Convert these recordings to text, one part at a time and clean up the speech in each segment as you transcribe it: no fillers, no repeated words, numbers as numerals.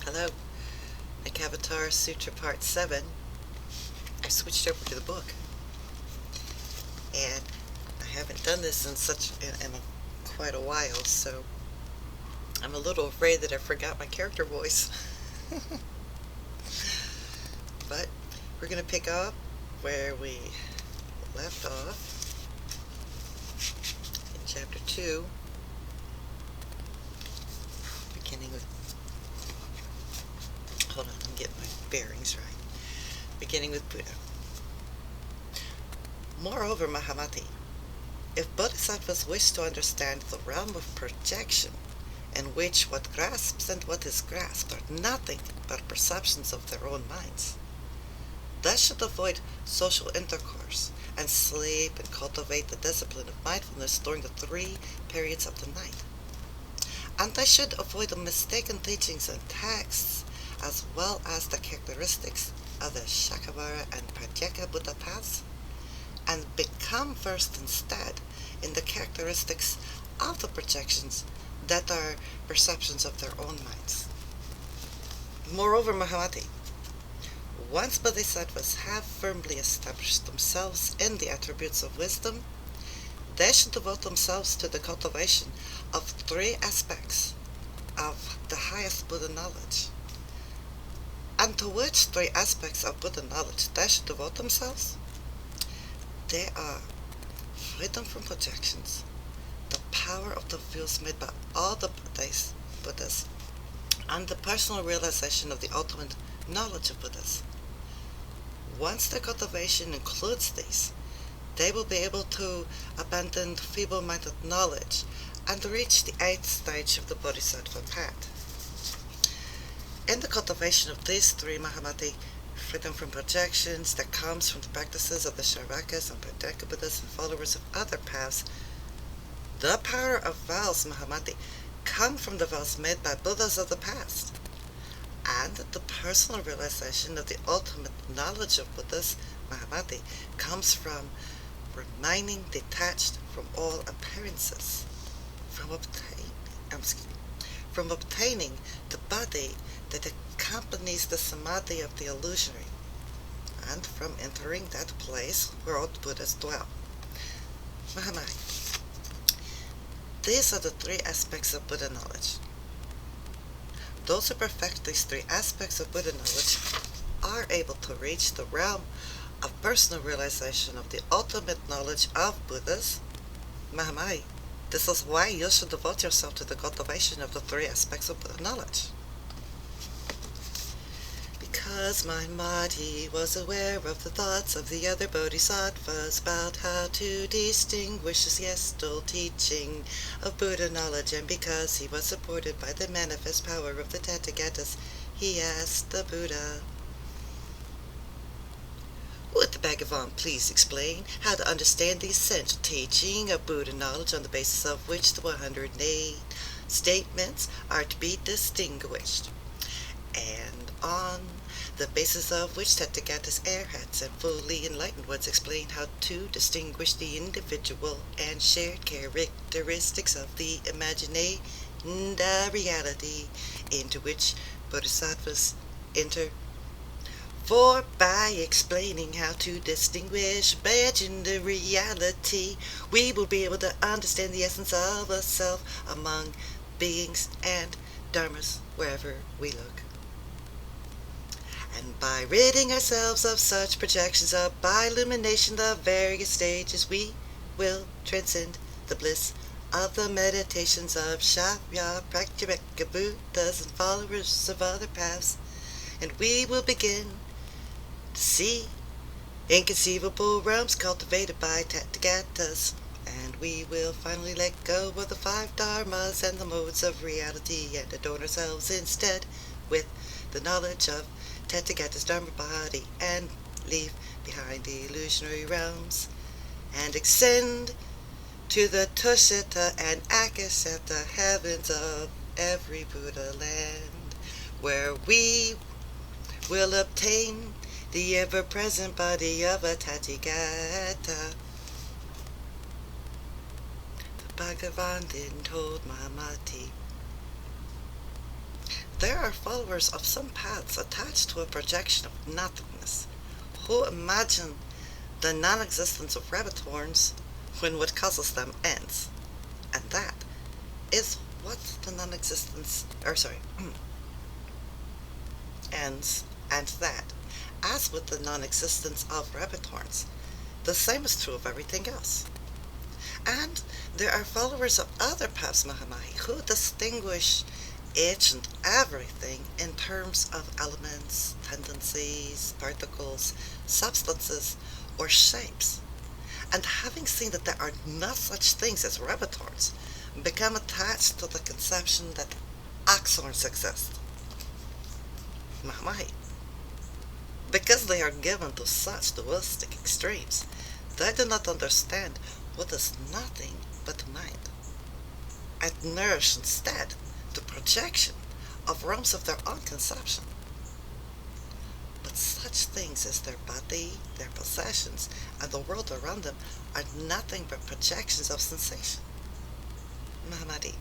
Hello, Lankavatara Sutra Part 7. I switched over to the book, and I haven't done this in quite a while, so I'm a little afraid that I forgot my character voice. But we're going to pick up where we left off in Chapter 2, beginning with, hold on, I'm getting my bearings right. Beginning with Buddha. Moreover, Mahamati, if bodhisattvas wish to understand the realm of projection, in which what grasps and what is grasped are nothing but perceptions of their own minds, they should avoid social intercourse and sleep and cultivate the discipline of mindfulness during the 3 periods of the night. And they should avoid the mistaken teachings and texts, as well as the characteristics of the Shakavara and Pratyeka Buddha paths, and become versed instead in the characteristics of the projections that are perceptions of their own minds. Moreover, Mahamati, once bodhisattvas have firmly established themselves in the attributes of wisdom, they should devote themselves to the cultivation of 3 aspects of the highest Buddha knowledge. And to which 3 aspects of Buddha knowledge they should devote themselves? They are freedom from projections, the power of the views made by all the Buddhas, and the personal realization of the ultimate knowledge of Buddhas. Once their cultivation includes these, they will be able to abandon feeble-minded knowledge and reach the 8th stage of the Bodhisattva path. In the cultivation of these 3, Mahamati, freedom from projections that comes from the practices of the Sharakas and Pratyeka Buddhas and followers of other paths, the power of vows, Mahamati, come from the vows made by Buddhas of the past, and the personal realization of the ultimate knowledge of Buddhas, Mahamati, comes from remaining detached from all appearances, from obtaining the body that accompanies the samadhi of the illusionary, and from entering that place where all Buddhas dwell. Mahamati, these are the 3 aspects of Buddha knowledge. Those who perfect these 3 aspects of Buddha knowledge are able to reach the realm of personal realization of the ultimate knowledge of Buddhas. Mahamai, this is why you should devote yourself to the cultivation of the 3 aspects of Buddha knowledge. Because Mahamati was aware of the thoughts of the other bodhisattvas about how to distinguish the still teaching of Buddha knowledge, and because he was supported by the manifest power of the Tathagatas, he asked the Buddha, "Would the Bhagavan please explain how to understand the essential teaching of Buddha knowledge on the basis of which the 108 statements are to be distinguished, and on the basis of which Tathagatas arhats and fully enlightened ones explain how to distinguish the individual and shared characteristics of the imagination, the reality into which bodhisattvas enter? For by explaining how to distinguish imagined reality, we will be able to understand the essence of a self among beings and dharmas wherever we look. And by ridding ourselves of such projections by illumination of various stages, we will transcend the bliss of the meditations of Shavya, Pratyeka Buddhas and followers of other paths, and we will begin to see inconceivable realms cultivated by Tathagatas, and we will finally let go of the 5 dharmas and the modes of reality and adorn ourselves instead with the knowledge of Tathagata's dharma body, and leave behind the illusionary realms, and ascend to the Tushita and Akashata heavens of every Buddha land, where we will obtain the ever-present body of a Tathagata." The Bhagavan then told Mahamati There are followers of some paths attached to a projection of nothingness, who imagine the non-existence of rabbit horns when what causes them ends. And that is what the non-existence, ends, and that, as with the non-existence of rabbit horns, the same is true of everything else. And there are followers of other paths, Mahamahi, who distinguish each and everything in terms of elements, tendencies, particles, substances, or shapes. And having seen that there are not such things as rabbit horns, become attached to the conception that oxhorns exist. Mahamahi. Because they are given to such dualistic extremes, they do not understand what is nothing but mind, and nourish instead the projection of realms of their own conception. But such things as their body, their possessions, and the world around them are nothing but projections of sensation. Mahamadi,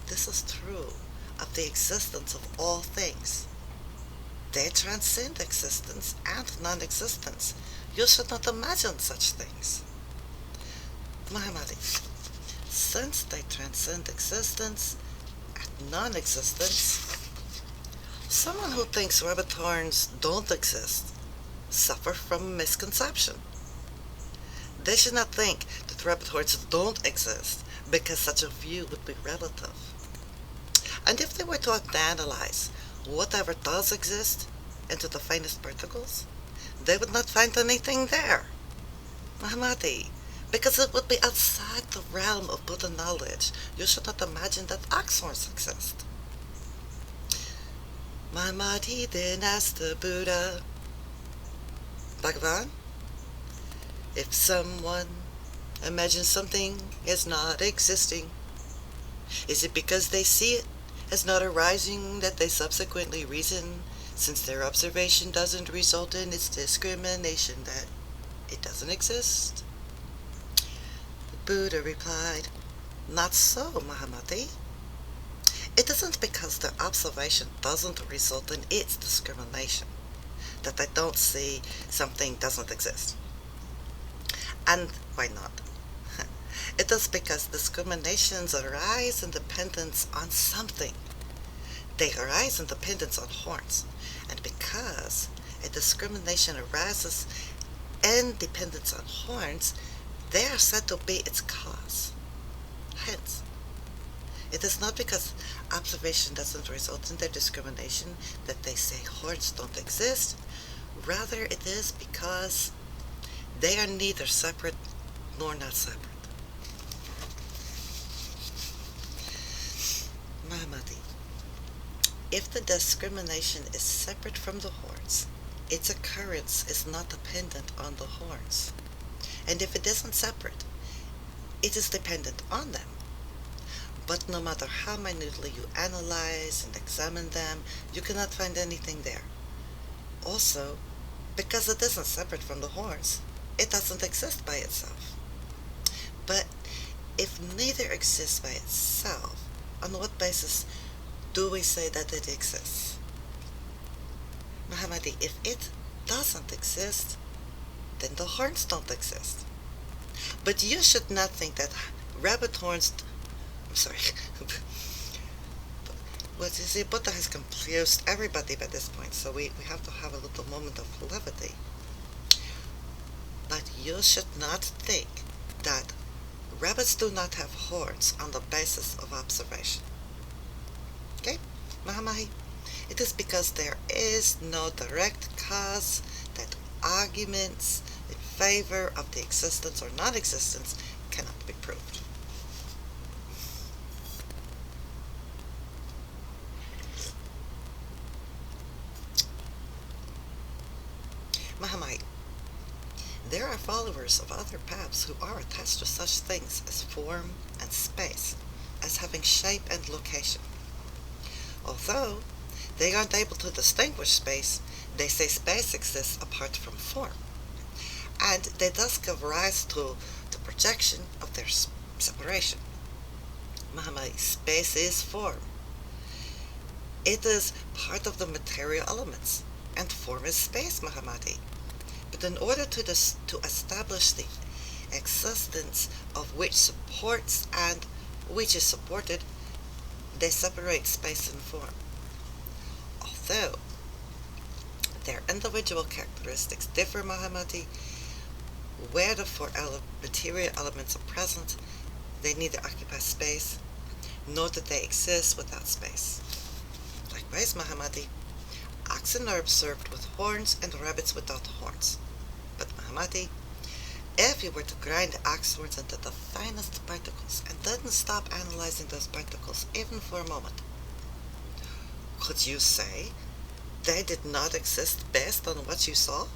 this is true of the existence of all things. They transcend existence and non-existence. You should not imagine such things. Mahamadi, since they transcend existence and non-existence, someone who thinks rabbit horns don't exist suffers from a misconception. They should not think that rabbit horns don't exist, because such a view would be relative. And if they were to analyze whatever does exist into the finest particles, they would not find anything there. Mahamadi, because it would be outside the realm of Buddha knowledge, you should not imagine that oxhorns exist. Mahamadi then asked the Buddha, Bhagavan, if someone imagines something as not existing, is it because they see it as not arising that they subsequently reason, since their observation doesn't result in its discrimination, that it doesn't exist? The Buddha replied, not so, Mahamati. It isn't because their observation doesn't result in its discrimination that they don't see something doesn't exist. And why not? It is because discriminations arise in dependence on something. They arise in dependence on horns. And because a discrimination arises in dependence on horns, they are said to be its cause. Hence, it is not because observation doesn't result in their discrimination that they say horns don't exist. Rather, it is because they are neither separate nor not separate. Mahamadi, if the discrimination is separate from the horns, its occurrence is not dependent on the horns. And if it isn't separate, it is dependent on them. But no matter how minutely you analyze and examine them, you cannot find anything there. Also, because it isn't separate from the horns, it doesn't exist by itself. But if neither exists by itself, on what basis do we say that it exists? Mahamadi, if it doesn't exist, then the horns don't exist. But you should not think that rabbit horns... I'm sorry. Well, you see, Buddha has confused everybody by this point, so we have to have a little moment of levity. But you should not think that rabbits do not have horns on the basis of observation. Okay, Mahamahi? It is because there is no direct cause that arguments in favor of the existence or non-existence cannot be proved. Mahamahi, there are followers of other paths who are attached to such things as form and space, as having shape and location. Although they aren't able to distinguish space, they say space exists apart from form, and they thus give rise to the projection of their separation. Mahamadi, space is form. It is part of the material elements, and form is space, Mahamati. But in order to establish the existence of which supports and which is supported, they separate space and form. Although their individual characteristics differ, Mahamati, where the four material elements are present, they neither occupy space, nor do they exist without space. Likewise, Mahamati, oxen are observed with horns and rabbits without horns. But Mahamati, if you were to grind the ox horns into the finest particles and didn't stop analyzing those particles even for a moment, could you say they did not exist based on what you saw?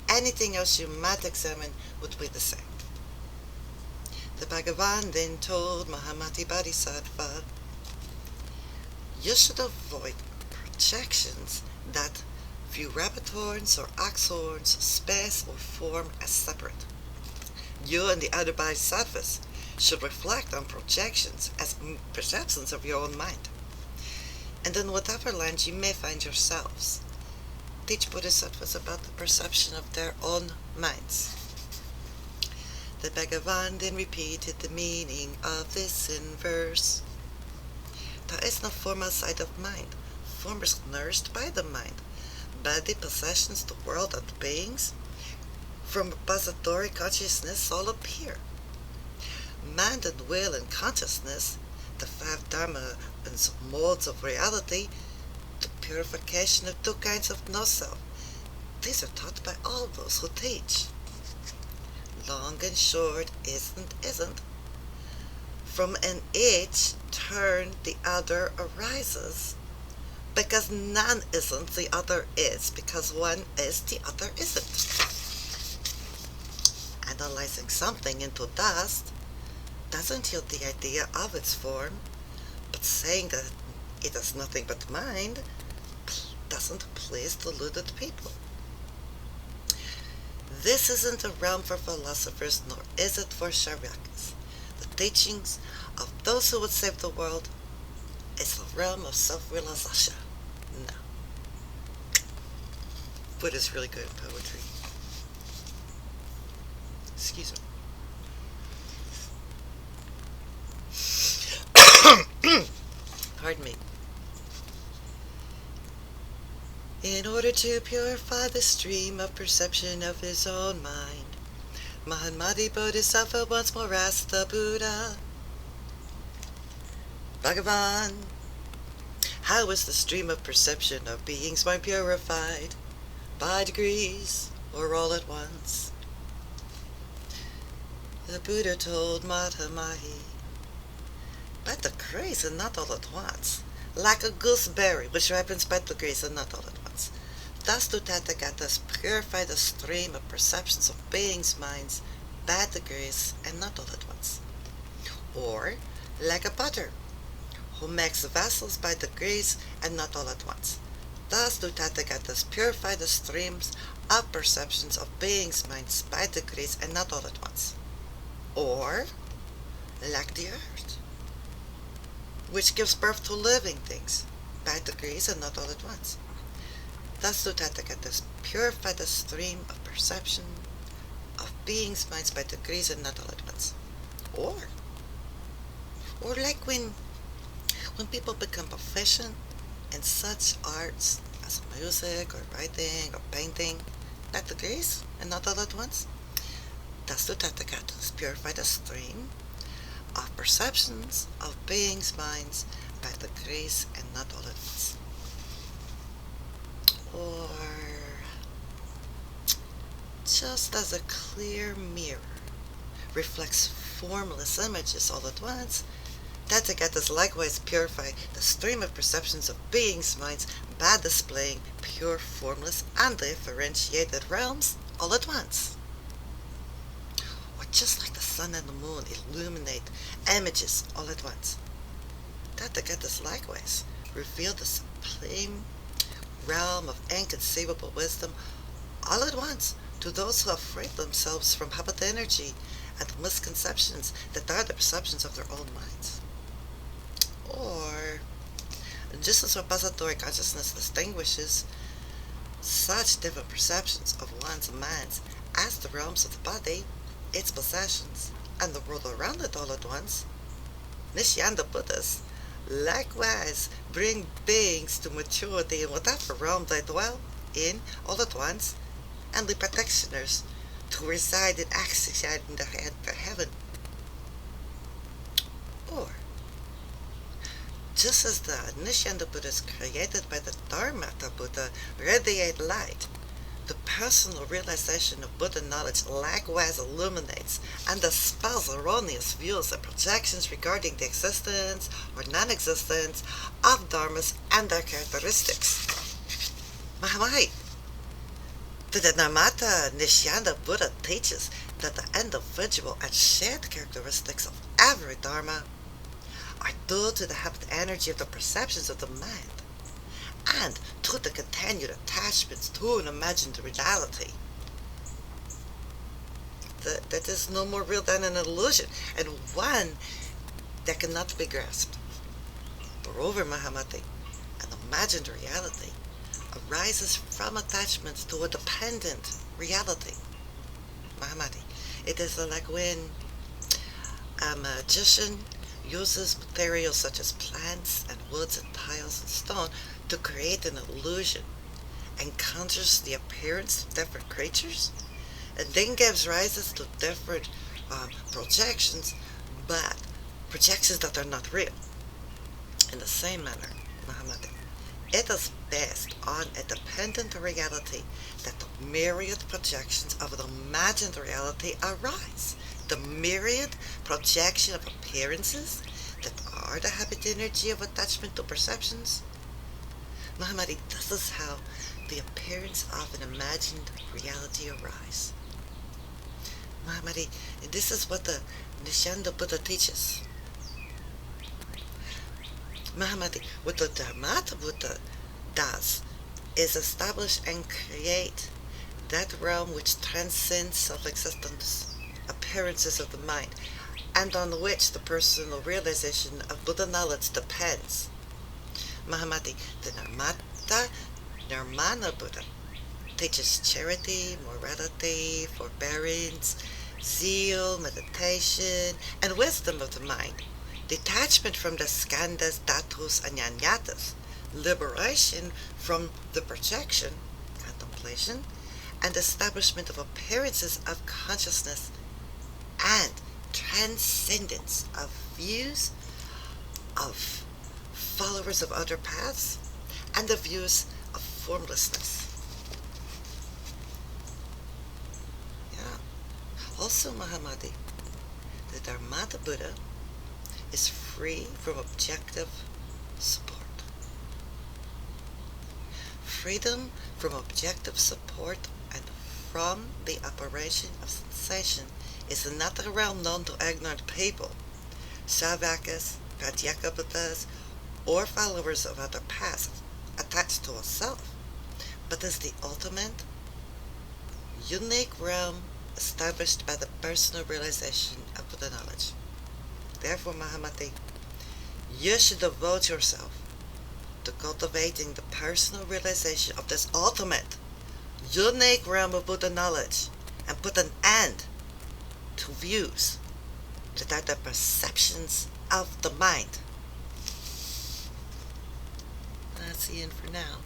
Anything else you might examine would be the same. The Bhagavan then told Mahamati Bodhisattva, you should avoid projections that view rabbit horns or ox horns, space or form as separate. You and the other bodhisattvas should reflect on projections as perceptions of your own mind. And in whatever land you may find yourselves, teach bodhisattvas about the perception of their own minds. The Bhagavan then repeated the meaning of this in verse. There is no form outside of mind. Form is nourished by the mind. Body, possessions, the world, and beings, from repository consciousness all appear. Mind and will and consciousness, the five dharma and modes of reality, the purification of two kinds of no-self, these are taught by all those who teach. Long and short, isn't. From an each turn the other arises, because none isn't, the other is, because one is, the other isn't. Analyzing something into dust doesn't yield the idea of its form, but saying that it is nothing but mind doesn't please deluded people. This isn't a realm for philosophers, nor is it for Sharyakas. The teachings of those who would save the world is the realm of self-realization. No. Buddha's really good at poetry. Excuse me. Pardon me. In order to purify the stream of perception of his own mind, Mahamati Bodhisattva once more asked the Buddha, Bhagavan, how is the stream of perception of being's mind purified? By degrees, or all at once? The Buddha told Mahatmahi, by degrees and not all at once, like a gooseberry which ripens by degrees and not all at once. Thus do Tathagatas purify the stream of perceptions of beings' minds by degrees and not all at once. Or, like a potter, who makes vessels by degrees and not all at once. Thus do Tathagatas purify the streams of perceptions of beings' minds by degrees and not all at once. Or, like the earth, which gives birth to living things by degrees and not all at once. Thus do Tathagatas purify the stream of perception of beings' minds by degrees and not all at once. Or like when people become proficient in such arts as music or writing or painting by degrees and not all at once. Thus do Tathagatas purify the stream of perceptions of beings' minds by degrees and not all at once. Or, just as a clear mirror reflects formless images all at once, Tathagatas likewise purify the stream of perceptions of beings' minds by displaying pure, formless, undifferentiated realms all at once. Or just like the sun and the moon illuminate images all at once, Tathagatas likewise reveal the supreme realm of inconceivable wisdom all at once to those who have freed themselves from habit energy and misconceptions that are the perceptions of their own minds. Or, And just as repository consciousness distinguishes such different perceptions of one's mind as the realms of the body, its possessions, and the world around it all at once, Nishyanda Buddhas likewise bring beings to maturity in whatever realm they dwell in all at once, and the practitioners to reside in ecstasy in the heaven. Or, just as the Nishyanda Buddhas created by the Dharmata Buddha radiate light, the personal realization of Buddha knowledge likewise illuminates and dispels erroneous views and projections regarding the existence or non-existence of dharmas and their characteristics. Mahamai, the Dharmata Nishyanda Buddha teaches that the individual and shared characteristics of every dharma are due to the habit energy of the perceptions of the mind, and to the continued attachments to an imagined reality that is no more real than an illusion, and one that cannot be grasped. Moreover, Mahamati, an imagined reality arises from attachments to a dependent reality. Mahamati, it is like when a magician uses materials such as plants and woods and tiles and stone to create an illusion and conjures the appearance of different creatures, and then gives rises to different projections, but projections that are not real. In the same manner, Mahamati, it is based on a dependent reality that the myriad projections of the imagined reality arise. The myriad projection of appearances that are the habit energy of attachment to perceptions. Mahamati, this is how the appearance of an imagined reality arise. Mahamati, this is what the Nishyanda Buddha teaches. Mahamati, what the Dharmata Buddha does is establish and create that realm which transcends self-existence, appearances of the mind, and on which the personal realization of Buddha knowledge depends. Mahamati, the Nirmana Buddha teaches charity, morality, forbearance, zeal, meditation, and wisdom of the mind, detachment from the skandhas, dhatus, and jnanatas, liberation from the projection, contemplation, and establishment of appearances of consciousness, and transcendence of views of followers of other paths, and the views of formlessness. Yeah. Also, Mahamati, the Dharmata Buddha is free from objective support. Freedom from objective support and from the operation of sensation is another realm known to ignorant people, Savakas, Pratyekabuddhas, or followers of other paths attached to a self, but is the ultimate, unique realm established by the personal realization of Buddha knowledge. Therefore, Mahamati, you should devote yourself to cultivating the personal realization of this ultimate, unique realm of Buddha knowledge, and put an end to views that are the perceptions of the mind. That's the end for now.